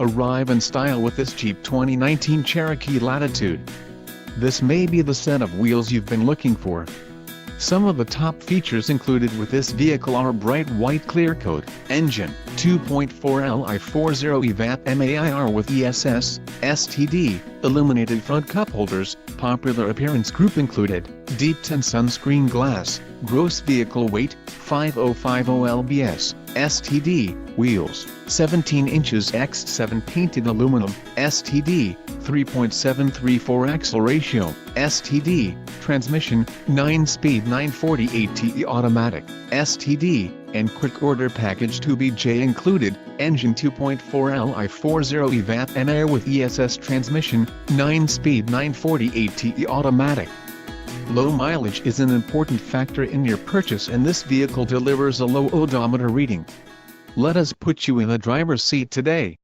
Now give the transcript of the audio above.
Arrive in style with this Jeep 2019 Cherokee Latitude. This may be the set of wheels you've been looking for. Some of the top features included with this vehicle are bright white clear coat, engine, 2.4 Li 40 VAT MAIR with ESS, STD, illuminated front cup holders, popular appearance group included, deep tint sunscreen glass, gross vehicle weight, 5050 lbs, STD, wheels, 17 inches x 7 painted aluminum, STD, 3.734 axle ratio, STD, transmission, 9-speed 940 ATE automatic, STD, and quick order package 2BJ included, engine 2.4 Li 40 VAT MAIR with ESS transmission, 9-speed 940 ATE automatic. Low mileage is an important factor in your purchase, and this vehicle delivers a low odometer reading. Let us put you in the driver's seat today.